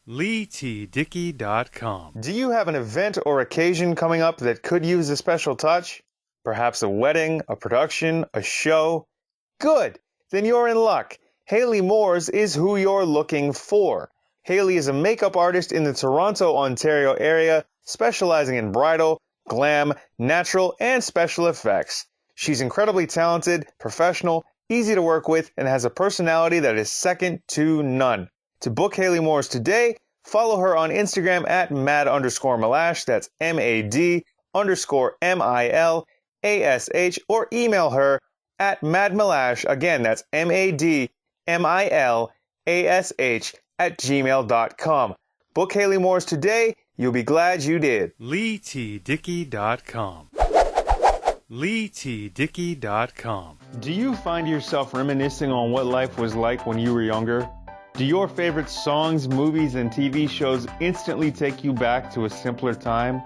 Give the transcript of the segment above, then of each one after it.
LEIGHTDICKEY.com. Do you have an event or occasion coming up that could use a special touch? Perhaps a wedding, a production, a show? Good! Then you're in luck. Hayley Moores is who you're looking for. Hayley is a makeup artist in the Toronto, Ontario area, specializing in bridal, glam, natural, and special effects. She's incredibly talented, professional, easy to work with, and has a personality that is second to none. To book Hayley Moores today, follow her on Instagram at mad_milash, that's MAD_MILASH, or email her at madmilash, again, that's MADMILASH @gmail.com. Book Hayley Moores today, you'll be glad you did. LEIGHTDICKEY.com. LEIGHTDICKEY.com. Do you find yourself reminiscing on what life was like when you were younger? Do your favorite songs, movies, and TV shows instantly take you back to a simpler time?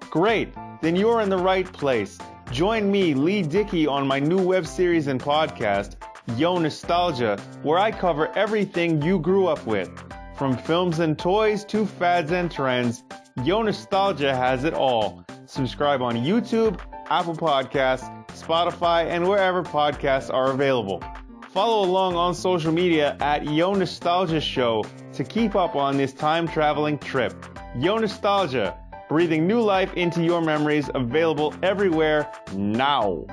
Great! Then you're in the right place. Join me, Leigh Dickey, on my new web series and podcast, Yo Nostalgia, where I cover everything you grew up with. From films and toys to fads and trends, Yo Nostalgia has it all. Subscribe on YouTube, Apple Podcasts, Spotify, and wherever podcasts are available. Follow along on social media at Yo Nostalgia Show to keep up on this time-traveling trip. Yo Nostalgia, breathing new life into your memories, available everywhere now.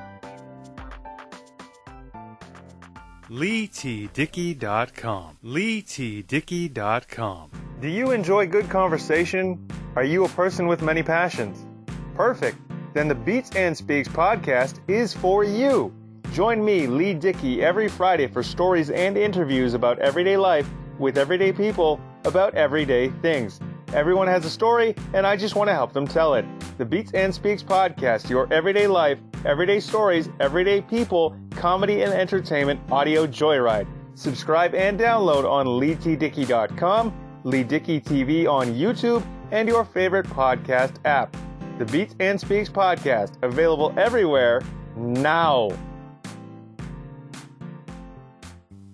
LEIGHTDICKEY.com. LEIGHTDICKEY.com. Do you enjoy good conversation? Are you a person with many passions? Perfect. Then the Beats and Speaks podcast is for you. Join me, Leigh Dickey, every Friday for stories and interviews about everyday life with everyday people about everyday things. Everyone has a story, and I just want to help them tell it. The Beats and Speaks podcast, your everyday life, everyday stories, everyday people, comedy and entertainment audio joyride. Subscribe and download on LEIGHTDICKEY.com, Leigh Dickey TV on YouTube, and your favorite podcast app. The Beats and Speaks podcast, available everywhere now.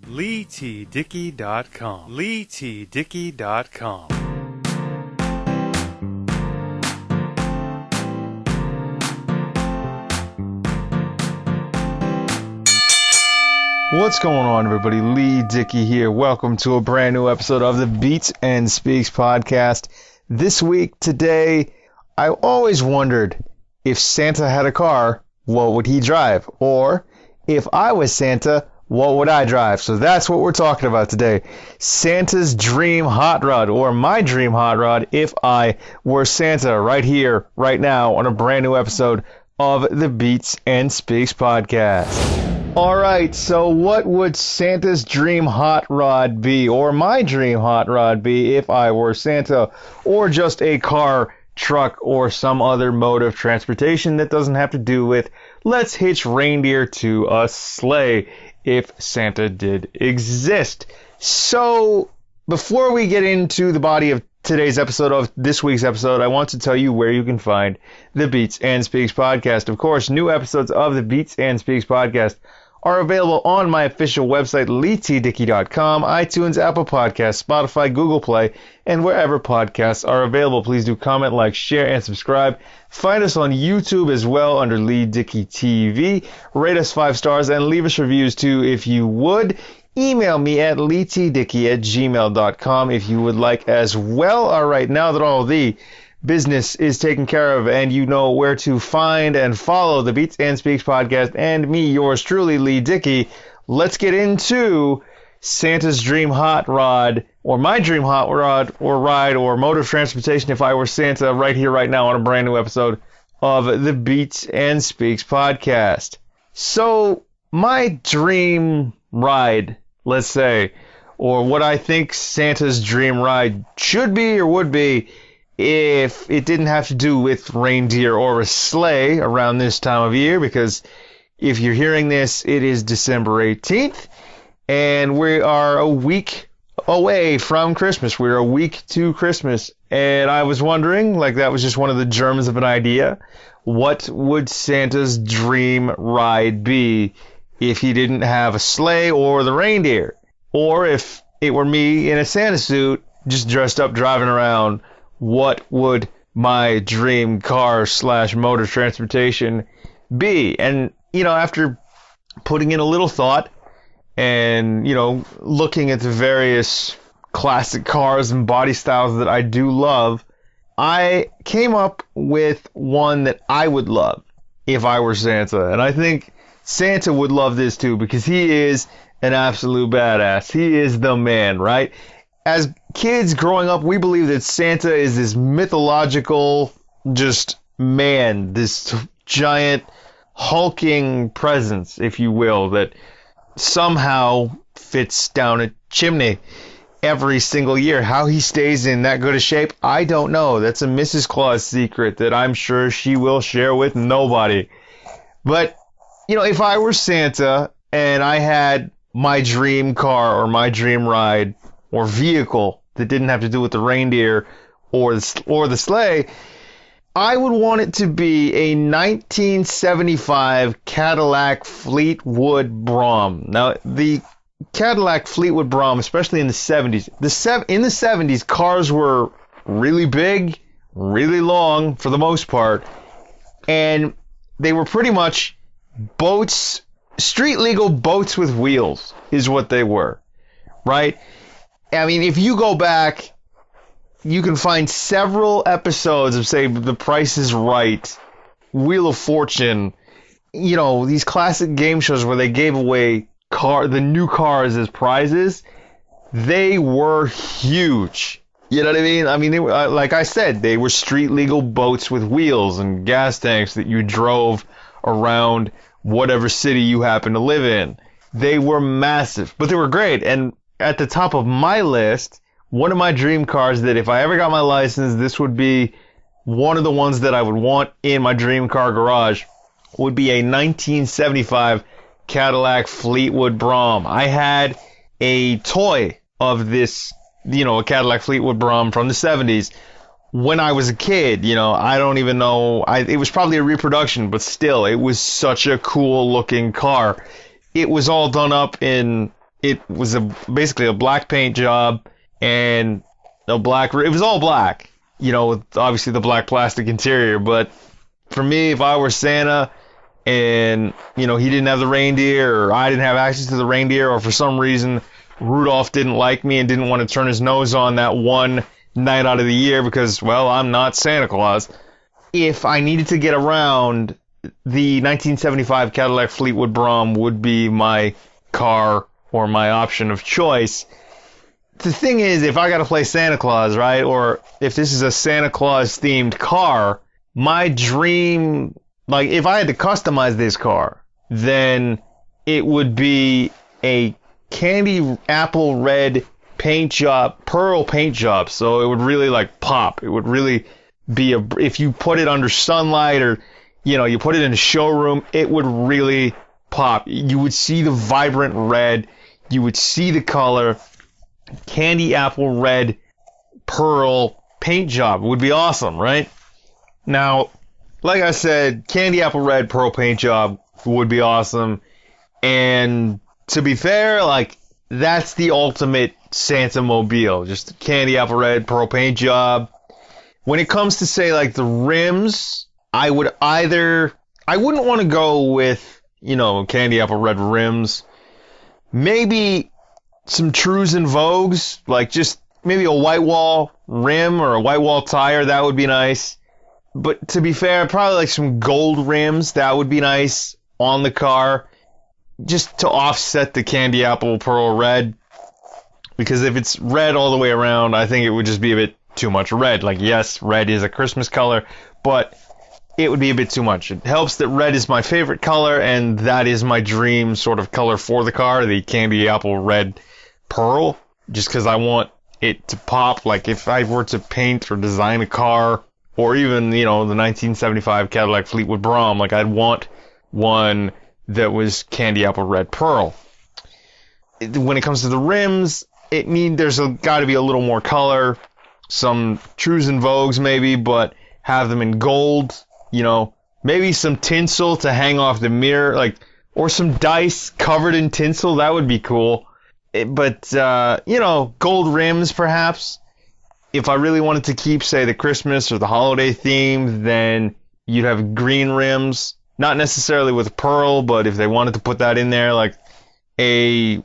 LEIGHTDICKEY.com. LEIGHTDICKEY.com. What's going on, everybody? Leigh Dickey here. Welcome to a brand new episode of the Beats and Speaks podcast. This week, today, I always wondered if Santa had a car, what would he drive? Or if I was Santa, what would I drive? So that's what we're talking about today. Santa's dream hot rod, or my dream hot rod if I were Santa, right here, right now, on a brand new episode of the Beats and Speaks podcast. Alright, so what would Santa's dream hot rod be, or my dream hot rod be if I were Santa, or just a car, truck, or some other mode of transportation that doesn't have to do with let's hitch reindeer to a sleigh if Santa did exist. So, before we get into the body of today's episode, of this week's episode, I want to tell you where you can find the Beats and Speaks podcast. Of course, new episodes of the Beats and Speaks podcast are available on my official website, LEIGHTDICKEY.com, iTunes, Apple Podcasts, Spotify, Google Play, and wherever podcasts are available. Please do comment, like, share, and subscribe. Find us on YouTube as well under Leigh Dickey TV. Rate us 5 stars and leave us reviews too if you would. Email me at LEIGHTDICKEY@gmail.com if you would like as well. All right, now that all the business is taken care of and you know where to find and follow the Beats and Speaks podcast and me, yours truly, Leigh Dickey, let's get into Santa's dream hot rod, or my dream hot rod or ride or mode of transportation if I were Santa, right here, right now, on a brand new episode of the Beats and Speaks podcast. So, my dream ride, let's say, or what I think Santa's dream ride should be or would be if it didn't have to do with reindeer or a sleigh around this time of year, because if you're hearing this, it is December 18th, and we are a week away from Christmas. We're a week to Christmas, and I was wondering, like that was just one of the germs of an idea, what would Santa's dream ride be if he didn't have a sleigh or the reindeer? Or if it were me in a Santa suit, just dressed up driving around, what would my dream car / mode of transportation be? And, after putting in a little thought and, looking at the various classic cars and body styles that I do love, I came up with one that I would love if I were Santa. And I think Santa would love this too, because he is an absolute badass. He is the man, right? As kids growing up, we believe that Santa is this mythological, just man, this giant hulking presence, if you will, that somehow fits down a chimney every single year. How he stays in that good a shape, I don't know. That's a Mrs. Claus secret that I'm sure she will share with nobody. But, if I were Santa and I had my dream car or my dream ride or vehicle that didn't have to do with the reindeer or the sleigh, I would want it to be a 1975 Cadillac Fleetwood Brougham. Now, the Cadillac Fleetwood Brougham, especially in the 70s, in the 70s, cars were really big, really long for the most part, and they were pretty much boats, street legal boats with wheels is what they were, right? I mean, if you go back, you can find several episodes of, say, The Price is Right, Wheel of Fortune, these classic game shows where they gave away the new cars as prizes. They were huge. You know what I mean? I mean, they were, like I said, they were street legal boats with wheels and gas tanks that you drove around whatever city you happen to live in. They were massive, but they were great. And at the top of my list, one of my dream cars that if I ever got my license, this would be one of the ones that I would want in my dream car garage, would be a 1975 Cadillac Fleetwood Brougham. I had a toy of this, a Cadillac Fleetwood Brougham from the 70s when I was a kid. I don't even know. It was probably a reproduction, but still, it was such a cool looking car. It was all done up it was basically a black paint job and it was all black, with obviously the black plastic interior. But for me, if I were Santa and, he didn't have the reindeer, or I didn't have access to the reindeer, or for some reason Rudolph didn't like me and didn't want to turn his nose on that one night out of the year because, well, I'm not Santa Claus. If I needed to get around, the 1975 Cadillac Fleetwood Brougham would be my car or my option of choice. The thing is, if I got to play Santa Claus, right, or if this is a Santa Claus themed car, my dream, like if I had to customize this car, then it would be a candy apple red paint job, pearl paint job. So it would really like pop. It would really be if you put it under sunlight or, you put it in a showroom, it would really pop. You would see the vibrant red. You would see the color. Candy apple red pearl paint job would be awesome, right? Now, like I said, candy apple red pearl paint job would be awesome. And to be fair, like, that's the ultimate Santa mobile. Just candy apple red pearl paint job. When it comes to, say, like, the rims, I wouldn't want to go with, candy apple red rims. Maybe some Trues and Vogues, like just maybe a white wall rim or a white wall tire, that would be nice. But to be fair, probably like some gold rims, that would be nice on the car, just to offset the candy apple pearl red. Because if it's red all the way around, I think it would just be a bit too much red. Like, yes, red is a Christmas color, but it would be a bit too much. It helps that red is my favorite color, and that is my dream sort of color for the car, the candy apple red pearl, just because I want it to pop. Like, if I were to paint or design a car, or even, the 1975 Cadillac Fleetwood Brougham, like, I'd want one that was candy apple red pearl. When it comes to the rims, there's got to be a little more color. Some Trues and Vogues maybe, but have them in gold. Maybe some tinsel to hang off the mirror, or some dice covered in tinsel. That would be cool. But gold rims perhaps. if I really wanted to keep, say, the Christmas or the holiday theme, then you'd have green rims. Not necessarily with pearl, but if they wanted to put that in there, like can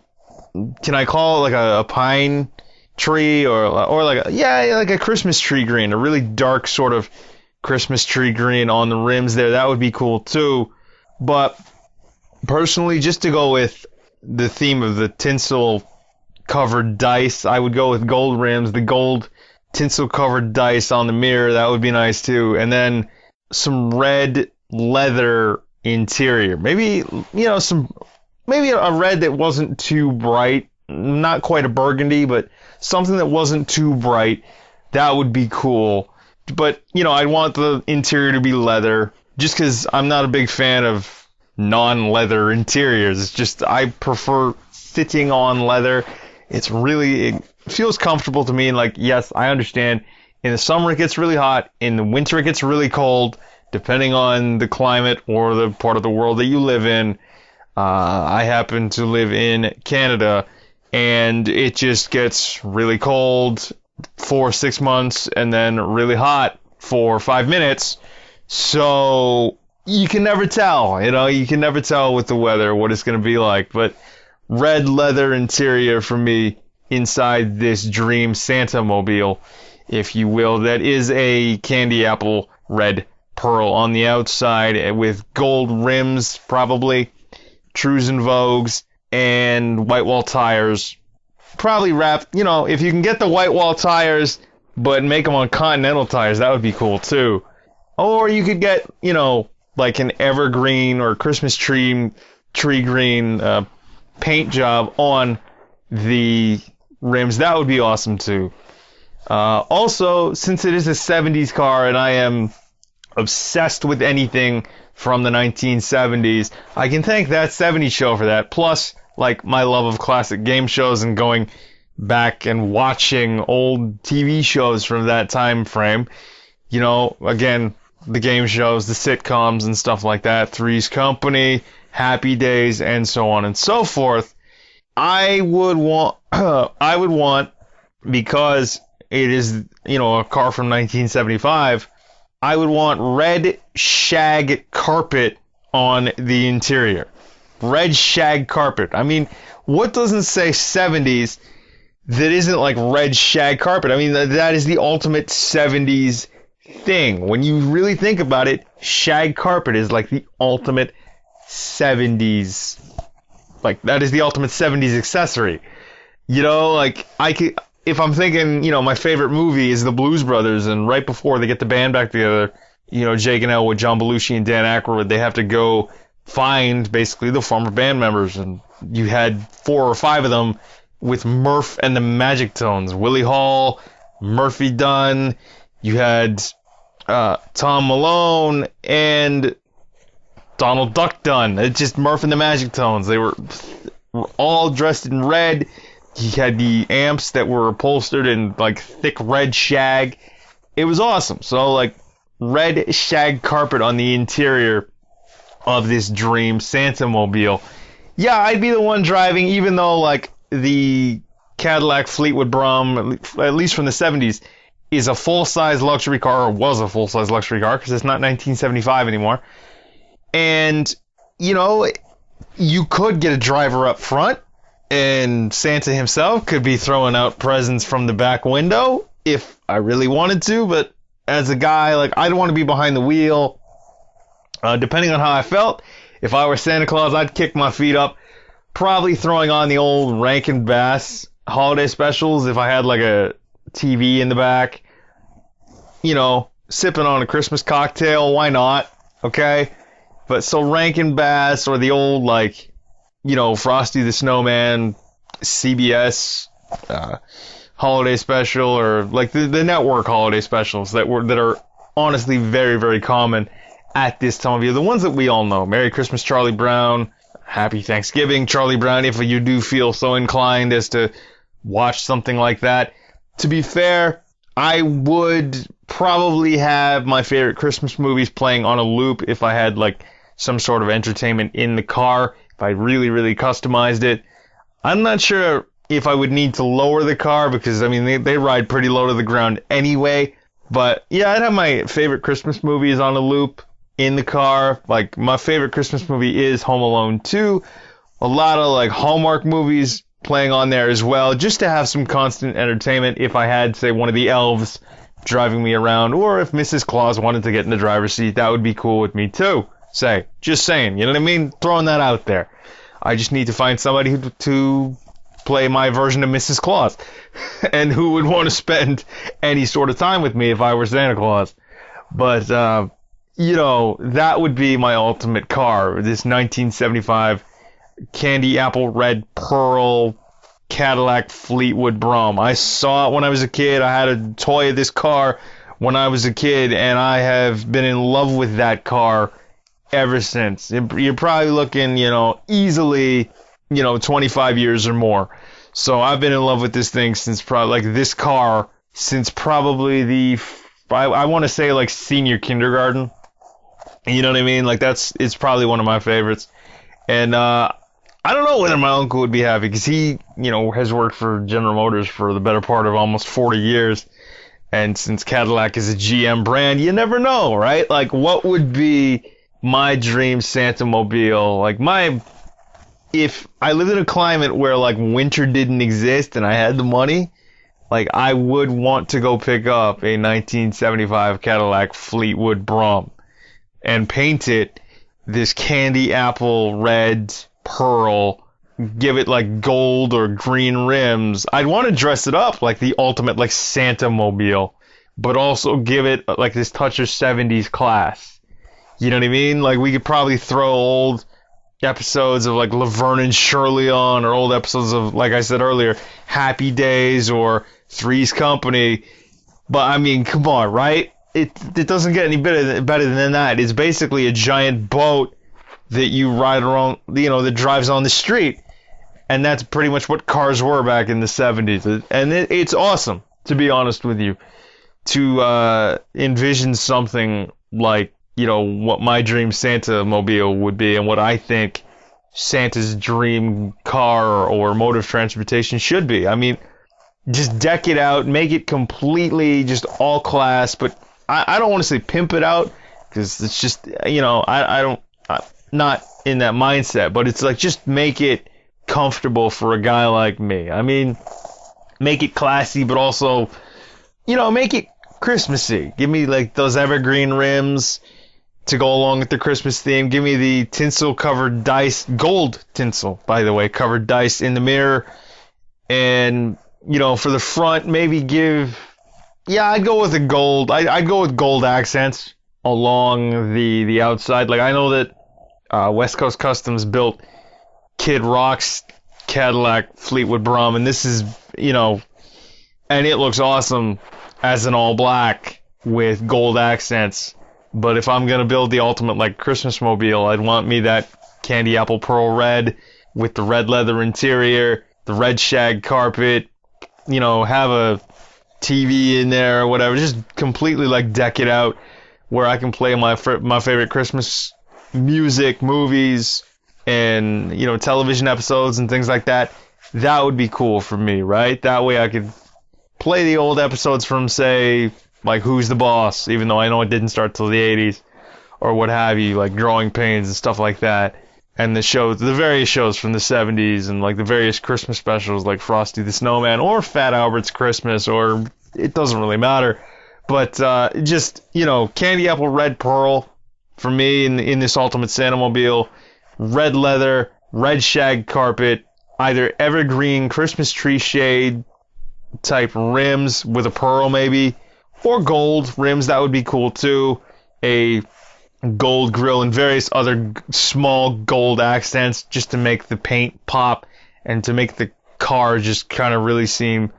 I call it like a pine tree or like like a Christmas tree green, a really dark sort of Christmas tree green on the rims there. That would be cool too. But personally, just to go with the theme of the tinsel covered dice, I would go with gold rims, the gold tinsel covered dice on the mirror. That would be nice too. And then some red leather interior. Maybe, maybe a red that wasn't too bright, not quite a burgundy, but something that wasn't too bright. That would be cool. But, I'd want the interior to be leather, just because I'm not a big fan of non-leather interiors. It's just, I prefer sitting on leather. It feels comfortable to me, and yes, I understand. In the summer it gets really hot, in the winter it gets really cold, depending on the climate or the part of the world that you live in. I happen to live in Canada, and it just gets really cold for 6 months and then really hot for 5 minutes. So you can never tell, you can never tell with the weather what it's going to be like. But red leather interior for me inside this dream Santa mobile, if you will. That is a candy apple red pearl on the outside with gold rims, probably Trues and Vogues, and white wall tires. Probably wrapped, if you can get the white wall tires but make them on Continental tires, that would be cool too. Or you could get, like an evergreen or Christmas tree green paint job on the rims. That would be awesome too. Also, since it is a 70s car and I am obsessed with anything from the 1970s, I can thank that 70s show for that. Plus, my love of classic game shows and going back and watching old TV shows from that time frame. Again, the game shows, the sitcoms and stuff like that, Three's Company, Happy Days, and so on and so forth. I would want, because it is, a car from 1975, I would want red shag carpet on the interior. Red shag carpet. I mean, what doesn't say 70s that isn't like red shag carpet? I mean, that is the ultimate 70s thing. When you really think about it, shag carpet is like the ultimate 70s. That is the ultimate 70s accessory. If I'm thinking, my favorite movie is The Blues Brothers, and right before they get the band back together, Jake and Elwood, John Belushi, and Dan Aykroyd, they have to go find basically the former band members, and you had 4 or 5 of them with Murph and the Magic Tones. Willie Hall, Murphy Dunn, you had Tom Malone, and Donald Duck Dunn. It's just Murph and the Magic Tones. They were all dressed in red. He had the amps that were upholstered in thick red shag. It was awesome. So red shag carpet on the interior of this dream Santa mobile. Yeah, I'd be the one driving, even though the Cadillac Fleetwood Brougham, at least from the 70s, is a full-size luxury car, or was a full-size luxury car, because it's not 1975 anymore. And, you could get a driver up front, and Santa himself could be throwing out presents from the back window if I really wanted to, but as a guy, I'd want to be behind the wheel. Depending on how I felt, if I were Santa Claus, I'd kick my feet up, probably throwing on the old Rankin Bass holiday specials if I had a TV in the back, sipping on a Christmas cocktail, why not, okay? But so Rankin Bass or the old, Frosty the Snowman, CBS holiday special, or the network holiday specials that are honestly very, very common at this time of year. The ones that we all know. Merry Christmas, Charlie Brown. Happy Thanksgiving, Charlie Brown, if you do feel so inclined as to watch something like that. To be fair, I would probably have my favorite Christmas movies playing on a loop if I had some sort of entertainment in the car, if I really, really customized it. I'm not sure if I would need to lower the car, because, I mean, they ride pretty low to the ground anyway. But, yeah, I'd have my favorite Christmas movies on a loop in the car. Like, my favorite Christmas movie is Home Alone 2. A lot of, like, Hallmark movies playing on there as well, just to have some constant entertainment if I had, say, one of the elves driving me around, or if Mrs. Claus wanted to get in the driver's seat, that would be cool with me too. Just saying, you know what I mean? Throwing that out there. I just need to find somebody to play my version of Mrs. Claus, and who would want to spend any sort of time with me if I were Santa Claus. But, you know, that would be my ultimate car, this 1975 candy apple red pearl Cadillac Fleetwood Brougham. I saw it when I was a kid. I had a toy of this car when I was a kid, and I have been in love with that car ever since. You're probably looking, you know, easily, you know, 25 years or more. So I've been in love with this thing since probably, like, this car since probably I want to say, like, senior kindergarten. You know what I mean? Like, it's probably one of my favorites. And, I don't know whether my uncle would be happy, because he, you know, has worked for General Motors for the better part of almost 40 years. And since Cadillac is a GM brand, you never know, right? Like, what would be my dream Santa mobile? Like, if I lived in a climate where, like, winter didn't exist and I had the money, like, I would want to go pick up a 1975 Cadillac Fleetwood Brougham and paint it this candy apple red pearl, give it like gold or green rims. I'd want to dress it up like the ultimate, like, Santa mobile, but also give it like this touch of 70s class. You know what I mean? Like, we could probably throw old episodes of, like, Laverne and Shirley on, or old episodes of, like I said earlier, Happy Days or Three's Company. But I mean, come on, right? It doesn't get any better than that. It's basically a giant boat that you ride around, you know, that drives on the street. And that's pretty much what cars were back in the 70s. And it's awesome, to be honest with you, to envision something like, you know, what my dream Santa mobile would be, and what I think Santa's dream car or mode of transportation should be. I mean, just deck it out, make it completely just all class, but I don't want to say pimp it out, because it's just, you know, I'm not in that mindset, but it's like, just make it comfortable for a guy like me. I mean, make it classy, but also, you know, make it Christmassy. Give me, like, those evergreen rims to go along with the Christmas theme. Give me the tinsel covered dice, gold tinsel, by the way, covered dice in the mirror. And, you know, for the front, maybe I'd go with the gold. I'd go with gold accents along the outside. Like, I know that West Coast Customs built Kid Rock's Cadillac Fleetwood Brougham, and this is, you know, and it looks awesome as an all black with gold accents. But if I'm gonna build the ultimate, like, Christmas mobile, I'd want me that candy apple pearl red with the red leather interior, the red shag carpet, you know, have a TV in there or whatever, just completely, like, deck it out where I can play my favorite Christmas music, movies, and, you know, television episodes and things like that. That would be cool for me, right? That way I could play the old episodes from, say, like, Who's the Boss, even though I know it didn't start till the 80s, or what have you, like Growing Pains and stuff like that. And the various shows from the 70s, and, like, the various Christmas specials, like Frosty the Snowman, or Fat Albert's Christmas, or it doesn't really matter. But just, you know, candy apple red pearl for me in this ultimate Santa mobile. Red leather, red shag carpet, either evergreen Christmas tree shade type rims with a pearl maybe, or gold rims. That would be cool too. A gold grill and various other small gold accents, just to make the paint pop and to make the car just kind of really seem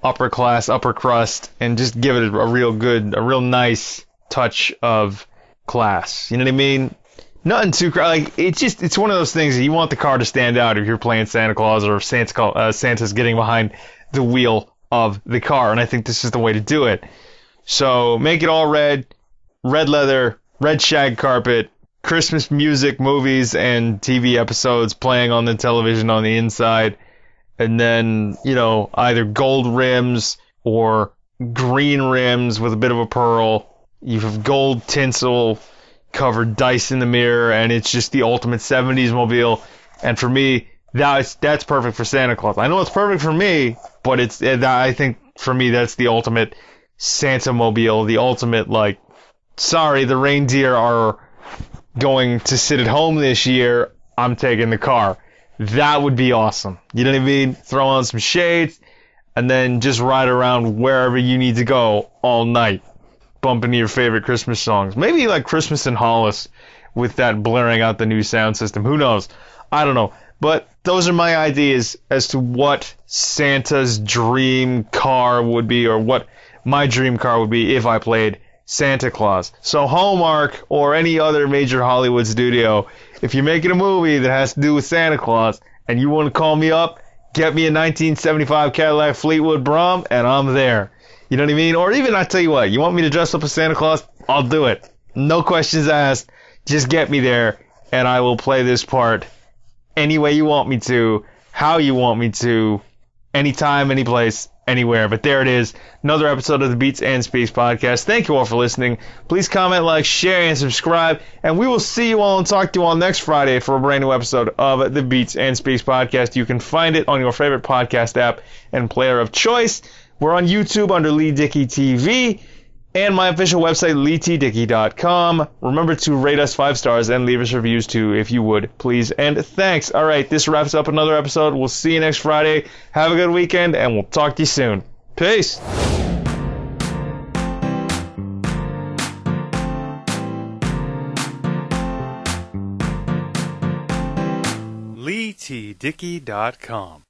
upper class, upper crust, and just give it a real nice touch of class. You know what I mean? Nothing too like, it's one of those things that you want the car to stand out if you're playing Santa Claus, or if Santa's getting behind the wheel of the car, and I think this is the way to do it. So make it all red leather, red shag carpet, Christmas music, movies, and TV episodes playing on the television on the inside, and then, either gold rims or green rims with a bit of a pearl. You have gold tinsel covered dice in the mirror, and it's just the ultimate 70s mobile. And for me, that's perfect for Santa Claus. I know it's perfect for me, but I think for me that's the ultimate Santa mobile, the ultimate, like, sorry, the reindeer are going to sit at home this year, I'm taking the car. That would be awesome. You know what I mean? Throw on some shades and then just ride around wherever you need to go all night, bumping to your favorite Christmas songs. Maybe like Christmas in Hollis with that blaring out the new sound system. Who knows? I don't know. But those are my ideas as to what Santa's dream car would be, or what my dream car would be if I played Santa Claus. So Hallmark or any other major Hollywood studio, if you're making a movie that has to do with Santa Claus and you want to call me up, get me a 1975 Cadillac Fleetwood Brom and I'm there. You know what I mean? Or even, I tell you what, you want me to dress up as Santa Claus? I'll do it. No questions asked. Just get me there and I will play this part any way you want me to, how you want me to, anytime, any place, anywhere. But there it is, another episode of the Beats and Speaks podcast. Thank you all for listening. Please comment, like, share, and subscribe. And we will see you all and talk to you all next Friday for a brand new episode of the Beats and Speaks podcast. You can find it on your favorite podcast app and player of choice. We're on YouTube under Leigh Dickey TV. And my official website, LEIGHTDICKEY.com. Remember to rate us 5 stars and leave us reviews too, if you would, please. And thanks. All right, this wraps up another episode. We'll see you next Friday. Have a good weekend, and we'll talk to you soon. Peace. LEIGHTDICKEY.com